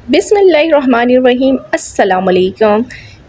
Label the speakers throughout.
Speaker 1: बिस्मिल्लाहिर्रहमानिर्रहीम। अस्सलाम वालेकुम।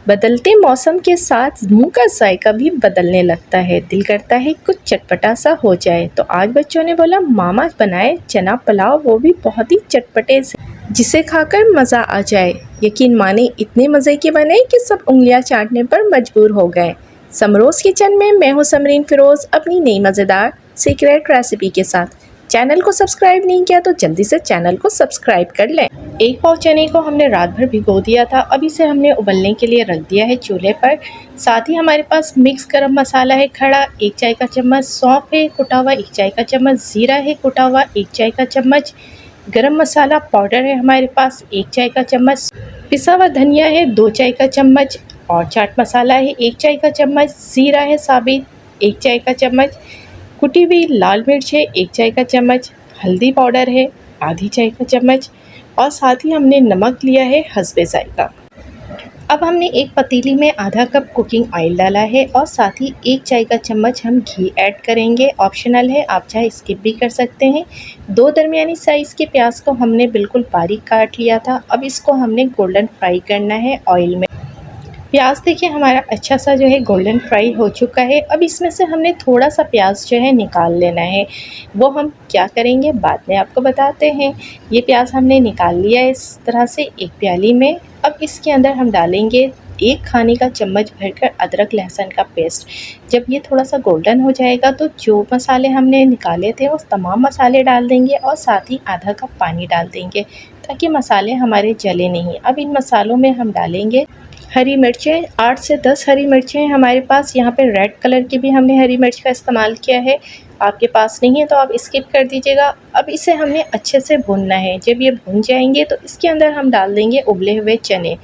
Speaker 1: बदलते मौसम के साथ मुंह का जायका भी बदलने लगता है। दिल करता है कुछ चटपटा सा हो जाए। तो आज बच्चों ने बोला मामा बनाए चना पुलाव, वो भी बहुत ही चटपटे से, जिसे खाकर मज़ा आ जाए। यकीन माने इतने मज़े के बने कि सब उंगलियां चाटने पर मजबूर हो गए। समरोज़ किचन में मैं हूँ समरीन फ़िरोज़, अपनी नई मज़ेदार सीक्रेट रेसिपी के साथ। चैनल को सब्सक्राइब नहीं किया तो जल्दी से चैनल को सब्सक्राइब कर लें। एक पाव चने को हमने रात भर भिगो दिया था। अब इसे हमने उबलने के लिए रख दिया है चूल्हे पर। साथ ही हमारे पास मिक्स गरम मसाला है खड़ा 1 चाय का चम्मच, सौंफ है कुटा हुआ 1 चाय का चम्मच, ज़ीरा है कुटा हुआ 1 चाय का चम्मच, गरम मसाला पाउडर है हमारे पास 1 चाय का चम्मच, पिसा हुआ धनिया है 2 चाय का चम्मच और चाट मसाला है 1 चाय का चम्मच, ज़ीरा है साबित 1 चाय का चम्मच, कुटी हुई लाल मिर्च है 1 चाय का चम्मच, हल्दी पाउडर है आधी चाय का चम्मच और साथ ही हमने नमक लिया है हस्बे ज़ायका। अब हमने एक पतीली में आधा कप कुकिंग ऑयल डाला है और साथ ही 1 चाय का चम्मच हम घी ऐड करेंगे। ऑप्शनल है, आप चाहे स्किप भी कर सकते हैं। 2 दरमियानी साइज़ के प्याज को हमने बिल्कुल बारीक काट लिया था। अब इसको हमने गोल्डन फ्राई करना है ऑयल में। प्याज देखिए हमारा अच्छा सा जो है गोल्डन फ्राई हो चुका है। अब इसमें से हमने थोड़ा सा प्याज जो है निकाल लेना है। वो हम क्या करेंगे बाद में आपको बताते हैं। ये प्याज हमने निकाल लिया है इस तरह से एक प्याली में। अब इसके अंदर हम डालेंगे 1 खाने का चम्मच भरकर अदरक लहसुन का पेस्ट। जब ये थोड़ा सा गोल्डन हो जाएगा तो जो मसाले हमने निकाले थे उस तमाम मसाले डाल देंगे और साथ ही आधा कप पानी डाल देंगे ताकि मसाले हमारे जले नहीं। अब इन मसालों में हम डालेंगे हरी मिर्चें, 8 से 10 हरी मिर्चें हैं हमारे पास। यहाँ पे रेड कलर की भी हमने हरी मिर्च का इस्तेमाल किया है। आपके पास नहीं है तो आप स्किप कर दीजिएगा। अब इसे हमने अच्छे से भूनना है। जब ये भून जाएंगे तो इसके अंदर हम डाल देंगे उबले हुए चने।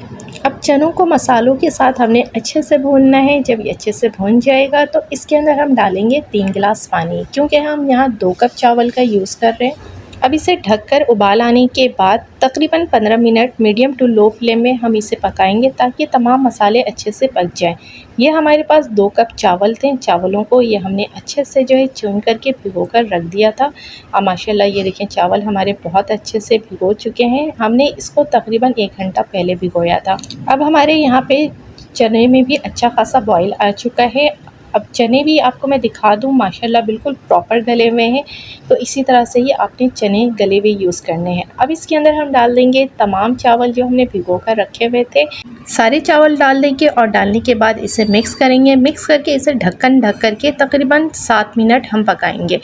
Speaker 1: अब चनों को मसालों के साथ हमने अच्छे से भूनना है। जब ये अच्छे से भून जाएगा तो इसके अंदर हम डालेंगे 3 गिलास पानी, क्योंकि हम यहाँ 2 कप चावल का यूज़ कर रहे हैं। अब इसे ढककर उबाल आने के बाद तकरीबन 15 minute medium to low flame में हम इसे पकाएंगे ताकि तमाम मसाले अच्छे से पक जाएं। ये हमारे पास 2 कप चावल थे। चावलों को ये हमने अच्छे से जो है चुन करके भिगो कर रख दिया था। अब माशाल्लाह ये देखें चावल हमारे बहुत अच्छे से भिगो चुके हैं। हमने इसको तकरीबन 1 घंटा पहले भिगोया था। अब हमारे यहाँ पे चने में भी अच्छा खासा बॉयल आ चुका है। अब चने भी आपको मैं दिखा दूँ, माशाल्लाह बिल्कुल प्रॉपर गले हुए हैं। तो इसी तरह से ही आपने चने गले हुए यूज़ करने हैं। अब इसके अंदर हम डाल देंगे तमाम चावल जो हमने भिगो कर रखे हुए थे। सारे चावल डाल देंगे और डालने के बाद इसे मिक्स करेंगे। मिक्स करके इसे ढक्कन ढक करके तकरीबन 7 मिनट हम पकाएंगे।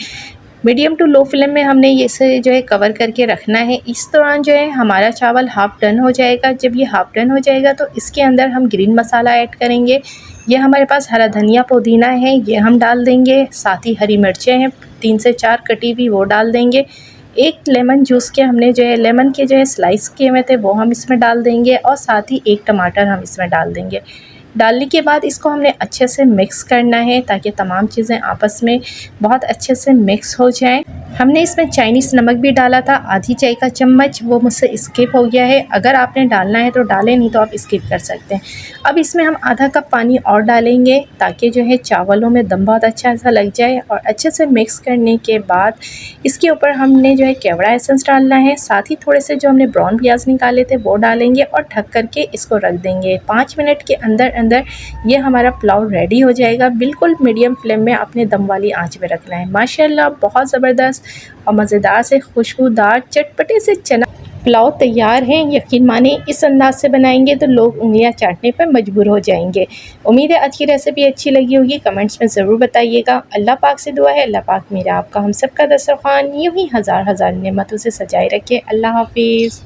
Speaker 1: मीडियम टू लो फ्लेम में हमने इसे जो है कवर करके रखना है। इस दौरान जो है हमारा चावल हाफ़ डन हो जाएगा। जब ये हाफ़ डन हो जाएगा तो इसके अंदर हम ग्रीन मसाला ऐड करेंगे। ये हमारे पास हरा धनिया पुदीना है, ये हम डाल देंगे। साथ ही हरी मिर्चें हैं 3 से 4 कटी हुई, वो डाल देंगे। 1 लेमन जूस के हमने जो है लेमन के जो है स्लाइस किए हुए थे वो हम इसमें डाल देंगे और साथ ही 1 टमाटर हम इसमें डाल देंगे। डालने के बाद इसको हमने अच्छे से मिक्स करना है ताकि तमाम चीज़ें आपस में बहुत अच्छे से मिक्स हो जाएं। हमने इसमें चाइनीज़ नमक भी डाला था आधी चाय का चम्मच, वो मुझसे स्किप हो गया है। अगर आपने डालना है तो डालें, नहीं तो आप स्किप कर सकते हैं। अब इसमें हम आधा कप पानी और डालेंगे ताकि जो है चावलों में दम बहुत अच्छा सा लग जाए। और अच्छे से मिक्स करने के बाद इसके ऊपर हमने जो है केवड़ा एसेंस डालना है। साथ ही थोड़े से जो हमने ब्राउन प्याज निकाले थे वो डालेंगे और ढक करके इसको रख देंगे। 5 मिनट के अंदर अंदर ये हमारा पुलाव रेडी हो जाएगा। बिल्कुल मीडियम फ्लेम में आपने दम वाली आंच में रखना है। माशाल्लाह बहुत ज़बरदस्त और मज़ेदार से खुशबूदार चटपटे से चना पुलाव तैयार हैं। यकीन माने इस अंदाज से बनाएंगे तो लोग उंगलियां चाटने पर मजबूर हो जाएंगे। उम्मीद है आज की रेसिपी अच्छी लगी होगी। कमेंट्स में ज़रूर बताइएगा। अल्लाह पाक से दुआ है अल्लाह पाक मेरा आपका हम सब का दस्तरखान यूँ ही हज़ार हज़ार नेमतों से सजाए रखे। अल्लाह हाफिज़।